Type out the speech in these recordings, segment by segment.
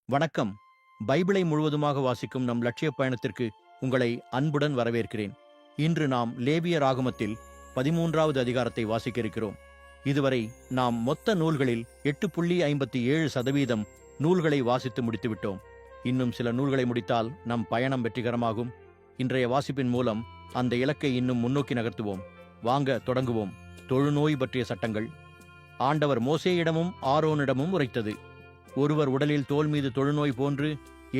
வணக்கம். பைபிளை முழுவதுமாக வாசிக்கும் நம் லட்சிய பயணத்திற்கு உங்களை அன்புடன் வரவேற்கிறேன். இன்று நாம் லேவியர் ஆகமத்தில் 13வது அதிகாரத்தை வாசிக்க இருக்கிறோம். இதுவரை நாம் மொத்த நூல்களில் 8.57% நூல்களை வாசித்து முடித்துவிட்டோம். இன்னும் சில நூல்களை முடித்தால் நம் பயணம் வெற்றிகரமாகும். இன்றைய வாசிப்பின் மூலம் அந்த இலக்கை இன்னும் முன்னோக்கி நகர்த்துவோம். வாங்க தொடங்குவோம். தொழுநோய் பற்றிய சட்டங்கள். ஆண்டவர் மோசேயிடமும் ஆரோனிடமும் உரைத்தது. ஒருவர் உடலில் தோல் மீது தொழுநோய் போன்று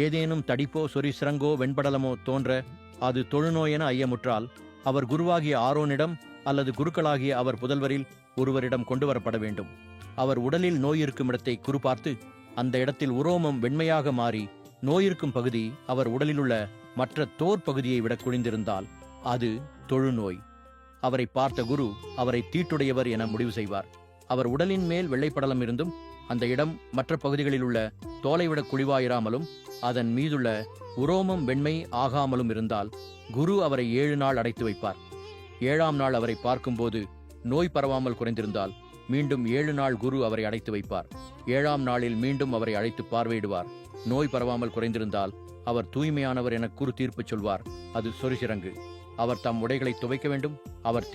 ஏதேனும் தடிப்போ சொரிசிரங்கோ வெண்படலமோ தோன்ற அது தொழுநோய் என ஐயமுற்றால் அவர் குருவாகிய ஆரோனிடம் அல்லது குருக்களாகிய அவர் புதல்வரில் ஒருவரிடம் கொண்டு வரப்பட வேண்டும். அவர் உடலில் நோய் இருக்கும் இடத்தை குறிபார்த்து அந்த இடத்தில் உரோமம் வெண்மையாக மாறி நோயிருக்கும் பகுதி அவர் உடலிலுள்ள மற்ற தோர் பகுதியை விட குழிந்திருந்தால் அது தொழுநோய். அவரை பார்த்த குரு அவரை தீட்டுடையவர் என முடிவு செய்வார். அவர் உடலின் மேல் வெள்ளைப்படலம் இருந்தும் அந்த இடம் மற்ற பகுதிகளில் உள்ள தோலைவிட குழிவாயிராமலும் அதன் மீதுள்ள உரோமம் வெண்மை ஆகாமலும் இருந்தால் குரு அவரை 7 நாள் அடைத்து வைப்பார். 7ஆம் நாள் அவரை பார்க்கும்போது நோய் பரவாமல் குறைந்திருந்தால் மீண்டும் 7 நாள் குரு அவரை அடைத்து வைப்பார். 7ஆம் நாளில் மீண்டும் அவரை அழைத்து பார்வையிடுவார். நோய் பரவாமல் குறைந்திருந்தால் அவர் தூய்மையானவர் என குரு தீர்ப்பு சொல்வார். அது சொரிசிரங்கு. அவர் தம் உடைகளை துவைக்க வேண்டும். அவர்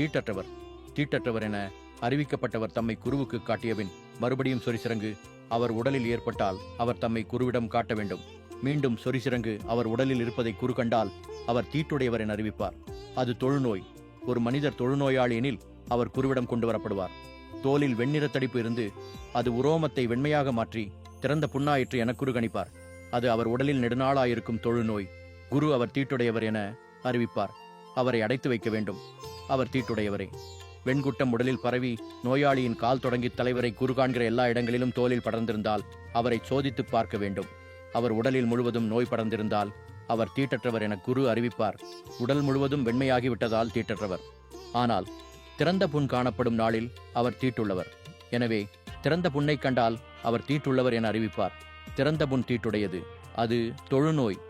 தீட்டற்றவர் என அறிவிக்கப்பட்டவர் தம்மை குருவுக்கு காட்டியபின் மறுபடியும் சொரிசிரங்கு அவர் உடலில் ஏற்பட்டால் அவர் தம்மை குருவிடம் காட்ட வேண்டும். மீண்டும் சொரிசிரங்கு அவர் உடலில் இருப்பதை குரு கண்டால் அவர் தீட்டுடையவர் என அறிவிப்பார். அது தொழுநோய். ஒரு மனிதர் தொழுநோயாளி எனில் அவர் குருவிடம் கொண்டு வரப்படுவார். தோலில் வெண்ணிற தடிப்பு இருந்து அது உரோமத்தை வெண்மையாக மாற்றி திறந்த புண்ணாயிற்று என குரு கணிப்பார். அது அவர் உடலில் நெடுநாளாயிருக்கும் தொழுநோய். குரு அவர் தீட்டுடையவர் என அறிவிப்பார். அவரை அடைத்து வைக்க வேண்டும். அவர் தீட்டுடையவரே. வெண்குட்டம் உடலில் பரவி நோயாளியின் கால் தொடங்கி தலைவரை குரு காண்கிற எல்லா இடங்களிலும் தோலில் படர்ந்திருந்தால் அவரை சோதித்து பார்க்க வேண்டும். அவர் உடலில் முழுவதும் நோய் படர்ந்திருந்தால் அவர் தீட்டற்றவர் என குரு அறிவிப்பார். உடல் முழுவதும் வெண்மையாகிவிட்டதால் தீட்டற்றவர். ஆனால் திறந்த புண் காணப்படும் நாளில் அவர் தீட்டுள்ளவர். எனவே திறந்த புண்ணை கண்டால் அவர் தீட்டுள்ளவர் என அறிவிப்பார். திறந்த புண் தீட்டுடையது. அது தொழுநோய்.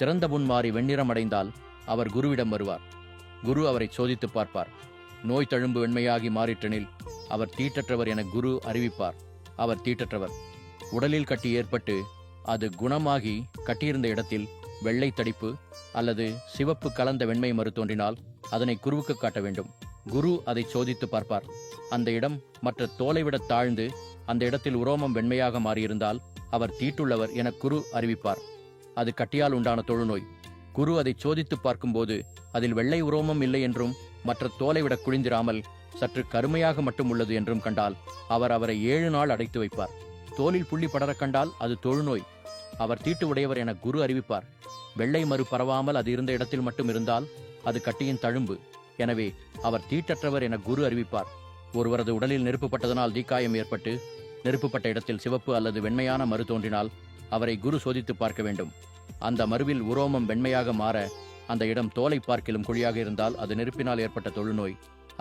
திறந்த புண் மாறி வெண்ணிறம் அடைந்தால் அவர் குருவிடம் வருவார். குரு அவரை சோதித்து பார்ப்பார். நோய் தழும்பு வெண்மையாகி மாறிற்றெனில் அவர் தீட்டற்றவர் என குரு அறிவிப்பார். அவர் தீட்டற்றவர். உடலில் கட்டி ஏற்பட்டு அது குணமாகி கட்டியிருந்த இடத்தில் வெள்ளை தடிப்பு அல்லது சிவப்பு கலந்த வெண்மை மறு தோன்றினால் அதனை குருவுக்கு காட்ட வேண்டும். குரு அதை சோதித்து பார்ப்பார். அந்த இடம் மற்ற தோலை விட தாழ்ந்து அந்த இடத்தில் உரோமம் வெண்மையாக மாறியிருந்தால் அவர் தீட்டுள்ளவர் என குரு அறிவிப்பார். அது கட்டியால் உண்டான தொழுநோய். குரு அதை சோதித்து பார்க்கும்போது அதில் வெள்ளை உரோமம் இல்லை என்றும் மற்ற தோலை விட குழிந்திராமல் சற்று கருமையாக மட்டும் உள்ளது என்றும் கண்டால் அவரை 7 நாள் அடைத்து வைப்பார். தோலில் புள்ளி படர கண்டால் அது தொழுநோய். அவர் தீட்டு உடையவர் என குரு அறிவிப்பார். வெள்ளை மறு பரவாமல் அது இருந்த இடத்தில் மட்டும் இருந்தால் அது கட்டியின் தழும்பு. எனவே அவர் தீட்டற்றவர் என குரு அறிவிப்பார். ஒருவரது உடலில் நெருப்புப்பட்டதனால் தீக்காயம் ஏற்பட்டு நெருப்புப்பட்ட இடத்தில் சிவப்பு அல்லது வெண்மையான மறு தோன்றினால் அவரை குரு சோதித்து பார்க்க வேண்டும். அந்த மருவில் உரோமம் வெண்மையாக மாற அந்த இடம் தோலை பார்க்கிலும் குழியாக இருந்தால் அது நெருப்பினால் ஏற்பட்ட தொழுநோய்.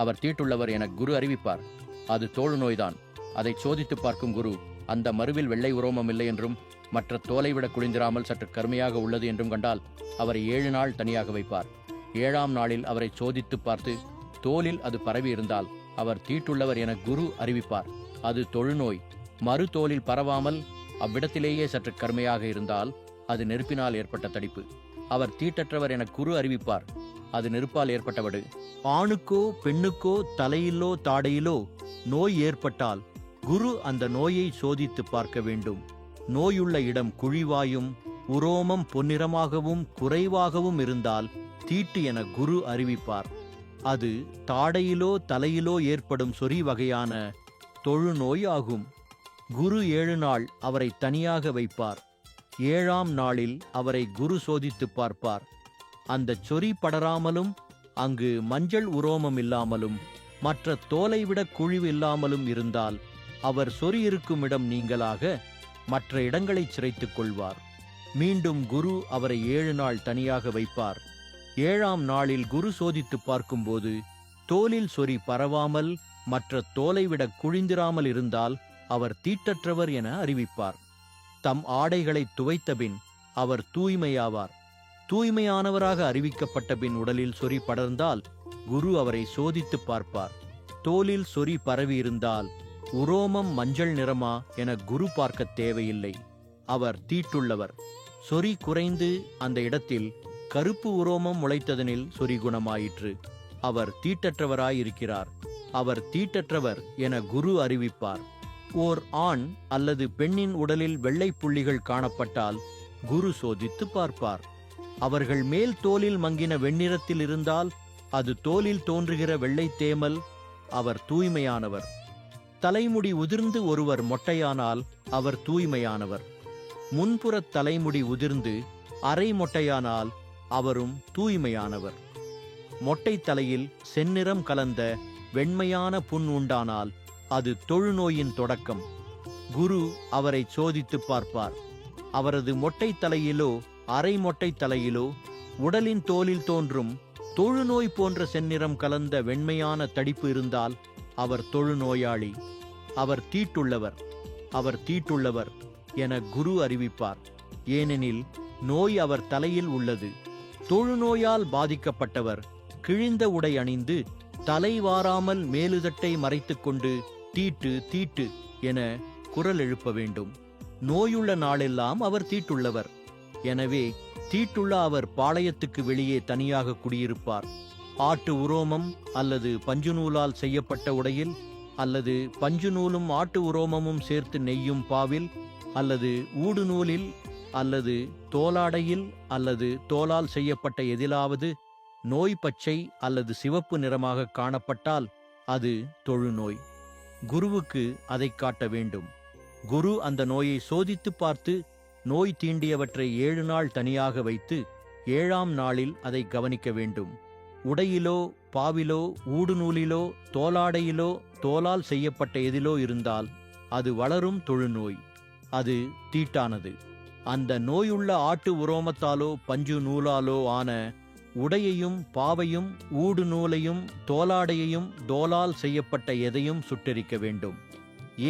அவர் தீட்டுள்ளவர் என குரு அறிவிப்பார். அது தொழுநோய்தான். அதை சோதித்து பார்க்கும் குரு அந்த மருவில் வெள்ளை உரோமம் இல்லை என்றும் மற்ற தோலை விட குழிந்திராமல் சற்று கருமையாக உள்ளது என்றும் கண்டால் அவரை 7 நாள் தனியாக வைப்பார். 7ஆம் நாளில் அவரை சோதித்து பார்த்து தோலில் அது பரவி இருந்தால் அவர் தீட்டுள்ளவர் என குரு அறிவிப்பார். அது தொழுநோய். மறு தோலில் பரவாமல் அவ்விடத்திலேயே சற்று கருமையாக இருந்தால் அது நெருப்பினால் ஏற்பட்ட தடிப்பு. அவர் தீட்டற்றவர் என குரு அறிவிப்பார். அது நெருப்பால் ஏற்பட்டவடு. ஆணுக்கோ பெண்ணுக்கோ தலையிலோ தாடையிலோ நோய் ஏற்பட்டால் குரு அந்த நோயை சோதித்து பார்க்க வேண்டும். நோயுள்ள இடம் குழிவாயும் உரோமம் பொன்னிறமாகவும் குறைவாகவும் இருந்தால் தீட்டு என குரு அறிவிப்பார். அது தாடையிலோ தலையிலோ ஏற்படும் சொறி வகையான தொழுநோய் ஆகும். குரு 7 நாள் அவரை தனியாக வைப்பார். 7ஆம் நாளில் அவரை குரு சோதித்து பார்ப்பார். அந்த சொறி படராமலும் அங்கு மஞ்சள் உரோமம் இல்லாமலும் மற்ற தோலை விட குழிவு இல்லாமலும் இருந்தால் அவர் சொறி இருக்கும் இடம் நீங்களாக மற்ற இடங்களை சிரைத்துக் கொள்வார். மீண்டும் குரு அவரை 7 நாள் தனியாக வைப்பார். 7ஆம் நாளில் குரு சோதித்து பார்க்கும்போது தோலில் சொறி பரவாமல் மற்ற தோலை விட குழிந்திராமல் இருந்தால் அவர் தீட்டற்றவர் என அறிவிப்பார். தம் ஆடைகளை துவைத்தபின் அவர் தூய்மையாவார். தூய்மையானவராக அறிவிக்கப்பட்ட பின் உடலில் சொறி படர்ந்தால் குரு அவரை சோதித்து பார்ப்பார். தோலில் சொறி பரவி இருந்தால் உரோமம் மஞ்சள் நிறமா என குரு பார்க்க தேவையில்லை. அவர் தீட்டுள்ளவர். சொறி குறைந்து அந்த இடத்தில் கருப்பு உரோமம் முளைத்ததனில் சொறி குணமாயிற்று. அவர் தீட்டற்றவராயிருக்கிறார். அவர் தீட்டற்றவர் என குரு அறிவிப்பார். ஓர் ஆண் அல்லது பெண்ணின் உடலில் வெள்ளை புள்ளிகள் காணப்பட்டால் குரு சோதித்து பார்ப்பார். அவர்கள் மேல் தோலில் மங்கின வெண்ணிறத்தில் இருந்தால் அது தோலில் தோன்றுகிற வெள்ளை தேமல், அவர் தூய்மையானவர். தலைமுடி உதிர்ந்து ஒருவர் மொட்டையானால் அவர் தூய்மையானவர். முன்புறத் தலைமுடி உதிர்ந்து அரை மொட்டையானால் அவரும் தூய்மையானவர். மொட்டை தலையில் செந்நிறம் கலந்த வெண்மையான புண் உண்டானால் அது தொழுநோயின் தொடக்கம். குரு அவரை சோதித்து பார்ப்பார். அவரது மொட்டை தலையிலோ அரை மொட்டை தலையிலோ உடலின் தோலில் தோன்றும் தொழுநோய் போன்ற செந்நிறம் கலந்த வெண்மையான தடிப்பு இருந்தால் அவர் தொழுநோயாளி. அவர் தீட்டுள்ளவர். அவர் தீட்டுள்ளவர் என குரு அறிவிப்பார். ஏனெனில் நோய் அவர் தலையில் உள்ளது. தொழுநோயால் பாதிக்கப்பட்டவர் கிழிந்த உடை அணிந்து தலை வாராமல் மேலுதட்டை மறைத்துக்கொண்டு தீட்டு தீட்டு என குரல் எழுப்ப வேண்டும். நோயுள்ள நாளெல்லாம் அவர் தீட்டுள்ளவர். எனவே தீட்டுள்ள அவர் பாளையத்துக்கு வெளியே தனியாக குடியிருப்பார். ஆட்டு உரோமம் அல்லது பஞ்சுநூலால் செய்யப்பட்ட உடையில் அல்லது பஞ்சுநூலும் ஆட்டு உரோமமும் சேர்த்து நெய்யும் பாவில் அல்லது ஊடு நூலில் அல்லது தோலாடையில் அல்லது தோலால் செய்யப்பட்ட எதிலாவது நோய் பச்சை அல்லது சிவப்பு நிறமாக காணப்பட்டால் அது தொழுநோய். குருவுக்கு அதை காட்ட வேண்டும். குரு அந்த நோயை சோதித்து பார்த்து நோய் தீண்டியவற்றை 7 நாள் தனியாக வைத்து 7ஆம் நாளில் அதை கவனிக்க வேண்டும். உடையிலோ பாவிலோ ஊடுநூலிலோ தோலாடையிலோ தோலால் செய்யப்பட்ட எதிலோ இருந்தால் அது வளரும் தொழுநோய். அது தீட்டானது. அந்த நோயுள்ள ஆட்டு உரோமத்தாலோ பஞ்சு நூலாலோ ஆன உடையையும் பாவையும் ஊடு நூலையும் தோலாடையையும் தோலால் செய்யப்பட்ட எதையும் சுட்டெரிக்க வேண்டும்.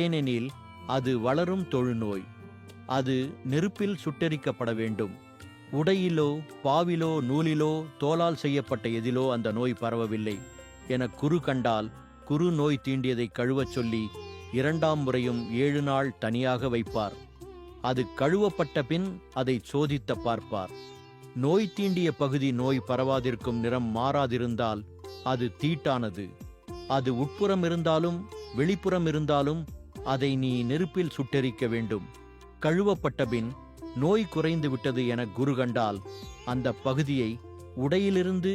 ஏனெனில் அது வளரும் தொழுநோய். அது நெருப்பில் சுட்டெரிக்கப்பட வேண்டும். உடையிலோ பாவிலோ நூலிலோ தோலால் செய்யப்பட்ட எதிலோ அந்த நோய் பரவவில்லை என குரு கண்டால் குரு நோய் தீண்டியதை கழுவச் சொல்லி 2ஆம் முறையும் 7 நாள் தனியாக வைப்பார். அது கழுவப்பட்ட பின் அதை சோதித்த பார்ப்பார். நோய் தீண்டிய பகுதி நோய் பரவாதிருக்கும் நிறம் மாறாதிருந்தால் அது தீட்டானது. அது உட்புறம் இருந்தாலும் வெளிப்புறம் இருந்தாலும் அதை நீ நெருப்பில் சுட்டெரிக்க வேண்டும். கழுவப்பட்ட பின் நோய் குறைந்து விட்டது என குரு கண்டால் அந்த பகுதியை உடையிலிருந்து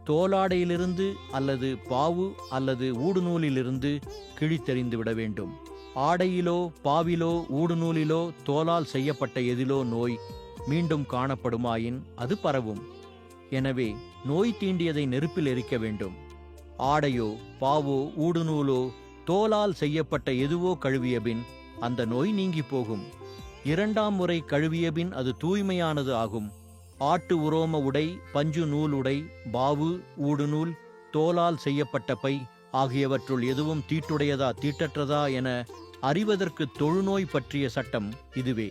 தோலாடையிலிருந்து அல்லது பாவு அல்லது ஊடுநூலிலிருந்து கிழித்தெறிந்து விட வேண்டும். ஆடையிலோ பாவிலோ ஊடுநூலிலோ தோலால் செய்யப்பட்ட எதிலோ நோய் மீண்டும் காணப்படுமாயின் அது பரவும். எனவே நோய் தீண்டியதை நெருப்பில் எரிக்க வேண்டும். ஆடையோ பாவோ ஊடுநூலோ தோலால் செய்யப்பட்ட எதுவோ கழுவியபின் அந்த நோய் நீங்கி போகும். 2ஆம் முறை கழுவியபின் அது தூய்மையானது ஆகும். ஆட்டு உரோம உடை பஞ்சு நூல் உடை பாவு ஊடுநூல் தோலால் செய்யப்பட்ட பை ஆகியவற்றுள் எதுவும் தீட்டுடையதா தீட்டற்றதா என அறிவதற்கு தொழுநோய் பற்றிய சட்டம் இதுவே.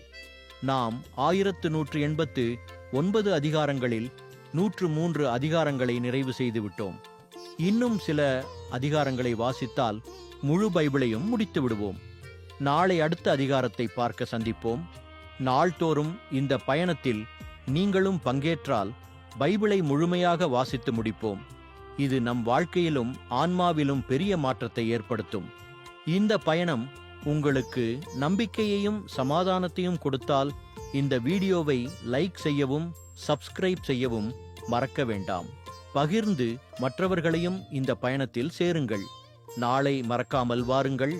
நாம் 1189 அதிகாரங்களில் 103 அதிகாரங்களை நிறைவு செய்துவிட்டோம். இன்னும் சில அதிகாரங்களை வாசித்தால் முழு பைபிளையும் முடித்து விடுவோம். நாளை அடுத்த அதிகாரத்தை பார்க்க சந்திப்போம். நாள்தோறும் இந்த பயணத்தில் நீங்களும் பங்கேற்றால் பைபிளை முழுமையாக வாசித்து முடிப்போம். இது நம் வாழ்க்கையிலும் ஆன்மாவிலும் பெரிய மாற்றத்தை ஏற்படுத்தும். இந்த பயணம் உங்களுக்கு நம்பிக்கையையும் சமாதானத்தையும் கொடுத்தால் இந்த வீடியோவை லைக் செய்யவும் சப்ஸ்கிரைப் செய்யவும் மறக்க வேண்டாம். பகிர்ந்து மற்றவர்களையும் இந்த பயணத்தில் சேருங்கள். நாளை மறக்காமல் வாருங்கள்.